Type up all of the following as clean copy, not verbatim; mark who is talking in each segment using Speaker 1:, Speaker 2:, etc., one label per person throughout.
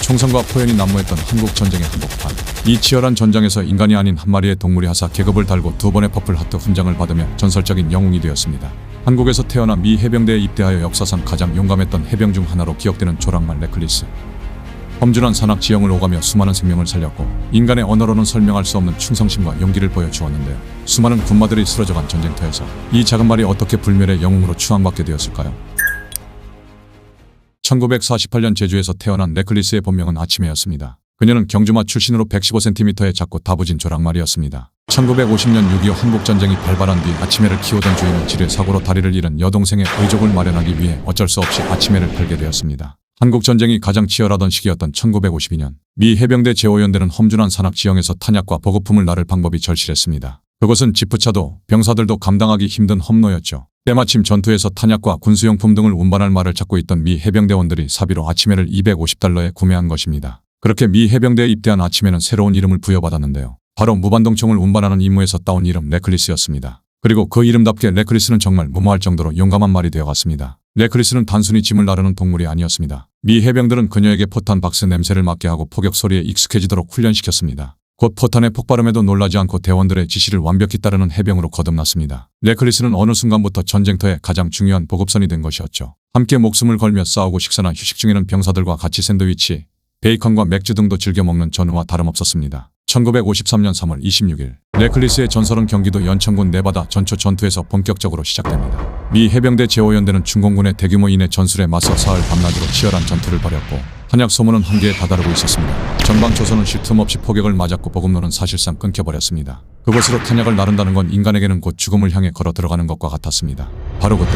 Speaker 1: 총성과 포연이 난무했던 한국 전쟁의 한복판. 이 치열한 전장에서 인간이 아닌 한 마리의 동물이 하사 계급을 달고 2번의 퍼플 하트 훈장을 받으며 전설적인 영웅이 되었습니다. 한국에서 태어나 미 해병대에 입대하여 역사상 가장 용감했던 해병 중 하나로 기억되는 조랑말 레클리스. 험준한 산악 지형을 오가며 수많은 생명을 살렸고 인간의 언어로는 설명할 수 없는 충성심과 용기를 보여주었는데요. 수많은 군마들이 쓰러져간 전쟁터에서 이 작은 말이 어떻게 불멸의 영웅으로 추앙받게 되었을까요? 1948년 제주에서 태어난 레클리스의 본명은 아치메였습니다. 그녀는 경주마 출신으로 115cm의 작고 다부진 조랑말이었습니다. 1950년 6.25 한국전쟁이 발발한 뒤 아치메를 키우던 주인은 지뢰 사고로 다리를 잃은 여동생의 의족을 마련하기 위해 어쩔 수 없이 아치메를 팔게 되었습니다. 한국전쟁이 가장 치열하던 시기였던 1952년 미 해병대 제5연대는 험준한 산악 지형에서 탄약과 보급품을 나를 방법이 절실했습니다. 그것은 지프차도 병사들도 감당하기 힘든 험로였죠. 때마침 전투에서 탄약과 군수용품 등을 운반할 말을 찾고 있던 미 해병대원들이 사비로 아치메를 $250에 구매한 것입니다. 그렇게 미 해병대에 입대한 아치메는 새로운 이름을 부여받았는데요. 바로 무반동총을 운반하는 임무에서 따온 이름 레클리스였습니다. 그리고 그 이름답게 레클리스는 정말 무모할 정도로 용감한 말이 되어갔습니다. 레클리스는 단순히 짐을 나르는 동물이 아니었습니다. 미 해병들은 그녀에게 포탄 박스 냄새를 맡게 하고 포격 소리에 익숙해지도록 훈련시켰습니다. 곧 포탄의 폭발음에도 놀라지 않고 대원들의 지시를 완벽히 따르는 해병으로 거듭났습니다. 레클리스는 어느 순간부터 전쟁터의 가장 중요한 보급선이 된 것이었죠. 함께 목숨을 걸며 싸우고 식사나 휴식 중에는 병사들과 같이 샌드위치, 베이컨과 맥주 등도 즐겨 먹는 전우와 다름없었습니다. 1953년 3월 26일 레클리스의 전설은 경기도 연천군 네바다 전초 전투에서 본격적으로 시작됩니다. 미 해병대 제5연대는 중공군의 대규모 인해 전술에 맞서 사흘 밤낮으로 치열한 전투를 벌였고 탄약 소모는 한계에 다다르고 있었습니다. 전방 조선은 쉴 틈 없이 포격을 맞았고 보급로는 사실상 끊겨버렸습니다. 그것으로 탄약을 나른다는 건 인간에게는 곧 죽음을 향해 걸어 들어가는 것과 같았습니다. 바로 그때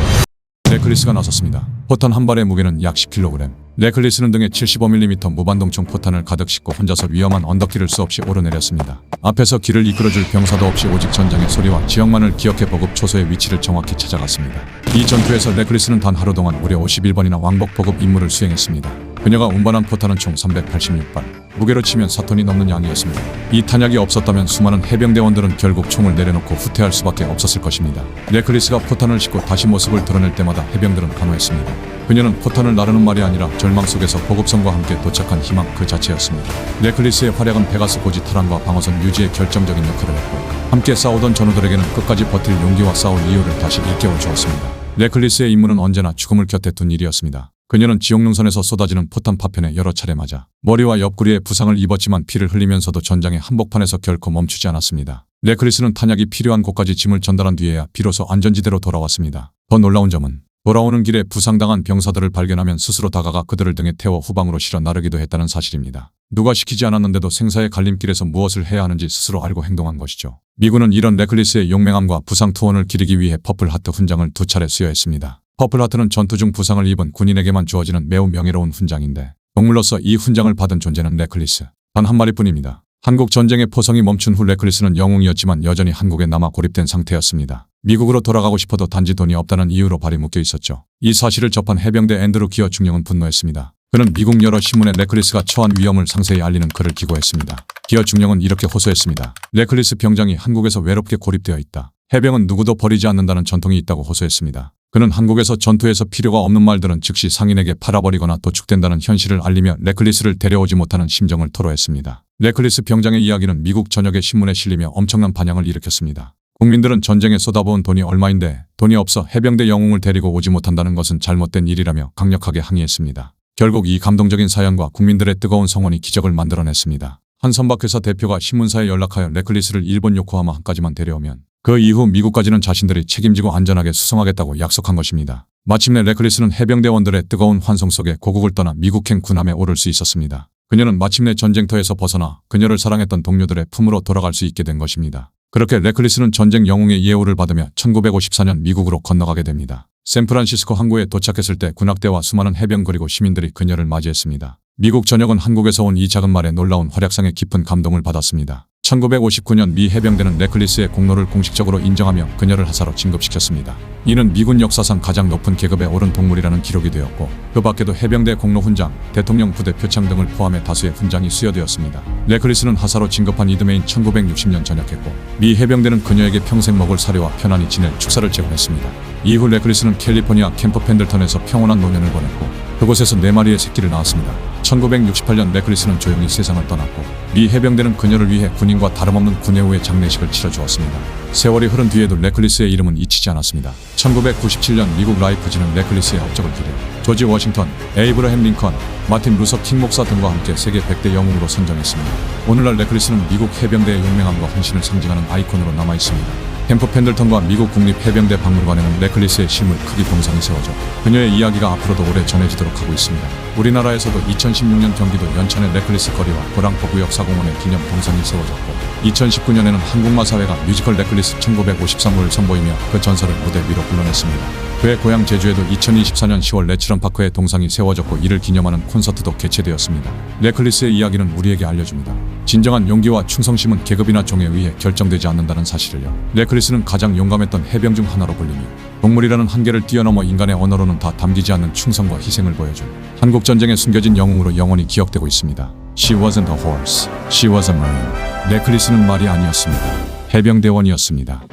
Speaker 1: 레클리스가 나섰습니다. 포탄 한 발의 무게는 약 10kg. 레클리스는 등에 75mm 무반동총 포탄을 가득 싣고 혼자서 위험한 언덕길을 수없이 오르내렸습니다. 앞에서 길을 이끌어줄 병사도 없이 오직 전장의 소리와 지형만을 기억해 보급 초소의 위치를 정확히 찾아갔습니다. 이 전투에서 레클리스는 단 하루 동안 무려 51번이나 왕복 보급 임무를 수행했습니다. 그녀가 운반한 포탄은 총 386발. 무게로 치면 4톤이 넘는 양이었습니다. 이 탄약이 없었다면 수많은 해병대원들은 결국 총을 내려놓고 후퇴할 수밖에 없었을 것입니다. 레클리스가 포탄을 싣고 다시 모습을 드러낼 때마다 해병들은 환호했습니다. 그녀는 포탄을 나르는 말이 아니라 절망 속에서 보급선과 함께 도착한 희망 그 자체였습니다. 레클리스의 활약은 페가스 고지 탈환과 방어선 유지에 결정적인 역할을 했고 함께 싸우던 전우들에게는 끝까지 버틸 용기와 싸울 이유를 다시 일깨워 주었습니다. 레클리스의 임무는 언제나 죽음을 곁에 둔 일이었습니다. 그녀는 지옥능선에서 쏟아지는 포탄 파편에 여러 차례 맞아 머리와 옆구리에 부상을 입었지만 피를 흘리면서도 전장의 한복판에서 결코 멈추지 않았습니다. 레클리스는 탄약이 필요한 곳까지 짐을 전달한 뒤에야 비로소 안전지대로 돌아왔습니다. 더 놀라운 점은 돌아오는 길에 부상당한 병사들을 발견하면 스스로 다가가 그들을 등에 태워 후방으로 실어 나르기도 했다는 사실입니다. 누가 시키지 않았는데도 생사의 갈림길에서 무엇을 해야 하는지 스스로 알고 행동한 것이죠. 미군은 이런 레클리스의 용맹함과 부상 투혼을 기리기 위해 퍼플 하트 훈장을 2차례 수여했습니다. 퍼플 하트는 전투 중 부상을 입은 군인에게만 주어지는 매우 명예로운 훈장인데 동물로서 이 훈장을 받은 존재는 레클리스 단 한 마리뿐입니다. 한국 전쟁의 포성이 멈춘 후 레클리스는 영웅이었지만 여전히 한국에 남아 고립된 상태였습니다. 미국으로 돌아가고 싶어도 단지 돈이 없다는 이유로 발이 묶여 있었죠. 이 사실을 접한 해병대 앤드루 기어 중령은 분노했습니다. 그는 미국 여러 신문에 레클리스가 처한 위험을 상세히 알리는 글을 기고했습니다. 기어 중령은 이렇게 호소했습니다. 레클리스 병장이 한국에서 외롭게 고립되어 있다. 해병은 누구도 버리지 않는다는 전통이 있다고 호소했습니다. 그는 한국에서 전투에서 필요가 없는 말들은 즉시 상인에게 팔아버리거나 도축된다는 현실을 알리며 레클리스를 데려오지 못하는 심정을 토로했습니다. 레클리스 병장의 이야기는 미국 전역의 신문에 실리며 엄청난 반향을 일으켰습니다. 국민들은 전쟁에 쏟아부은 돈이 얼마인데 돈이 없어 해병대 영웅을 데리고 오지 못한다는 것은 잘못된 일이라며 강력하게 항의했습니다. 결국 이 감동적인 사연과 국민들의 뜨거운 성원이 기적을 만들어냈습니다. 한 선박회사 대표가 신문사에 연락하여 레클리스를 일본 요코하마까지만 데려오면 그 이후 미국까지는 자신들이 책임지고 안전하게 수송하겠다고 약속한 것입니다. 마침내 레클리스는 해병대원들의 뜨거운 환송 속에 고국을 떠나 미국행 군함에 오를 수 있었습니다. 그녀는 마침내 전쟁터에서 벗어나 그녀를 사랑했던 동료들의 품으로 돌아갈 수 있게 된 것입니다. 그렇게 레클리스는 전쟁 영웅의 예우를 받으며 1954년 미국으로 건너가게 됩니다. 샌프란시스코 항구에 도착했을 때 군악대와 수많은 해병 그리고 시민들이 그녀를 맞이했습니다. 미국 전역은 한국에서 온 이 작은 말에 놀라운 활약상에 깊은 감동을 받았습니다. 1959년 미 해병대는 레클리스의 공로를 공식적으로 인정하며 그녀를 하사로 진급시켰습니다. 이는 미군 역사상 가장 높은 계급에 오른 동물이라는 기록이 되었고 그 밖에도 해병대 공로 훈장, 대통령 부대 표창 등을 포함해 다수의 훈장이 수여되었습니다. 레클리스는 하사로 진급한 이듬해인 1960년 전역했고 미 해병대는 그녀에게 평생 먹을 사료와 편안히 지낼 축사를 제공했습니다. 이후 레클리스는 캘리포니아 캠프 펜들턴에서 평온한 노년을 보냈고 그곳에서 4마리의 새끼를 낳았습니다. 1968년 네클리스는 조용히 세상을 떠났고 미 해병대는 그녀를 위해 군인과 다름없는 군회 후의 장례식을 치러주었습니다. 세월이 흐른 뒤에도 네클리스의 이름은 잊히지 않았습니다. 1997년 미국 라이프지는 네클리스의 업적을 기려 조지 워싱턴, 에이브러햄 링컨, 마틴 루서 킹 목사 등과 함께 세계 100대 영웅으로 선정했습니다. 오늘날 네클리스는 미국 해병대의 용맹함과 헌신을 상징하는 아이콘으로 남아있습니다. 캠프 펜들턴과 미국 국립해병대 박물관에는 네클리스의 실물 크기 동상이 세워져 그녀의 이야기가 앞으로도 오래 전해지도록 하고 있습니다. 우리나라에서도 2016년 경기도 연천의 네클리스 거리와 고랑포 구역사공원에 기념 동상이 세워졌고 2019년에는 한국마사회가 뮤지컬 네클리스 1953호를 선보이며 그 전설을 무대 위로 불러냈습니다. 그의 고향 제주에도 2024년 10월 내추런파크에 동상이 세워졌고 이를 기념하는 콘서트도 개최되었습니다. 네클리스의 이야기는 우리에게 알려줍니다. 진정한 용기와 충성심은 계급이나 종에 의해 결정되지 않는다는 사실을요. 네클리스는 가장 용감했던 해병 중 하나로 불리며 동물이라는 한계를 뛰어넘어 인간의 언어로는 다 담기지 않는 충성과 희생을 보여준 한국전쟁에 숨겨진 영웅으로 영원히 기억되고 있습니다. She wasn't a horse, she was a marine. 네클리스는 말이 아니었습니다. 해병대원이었습니다.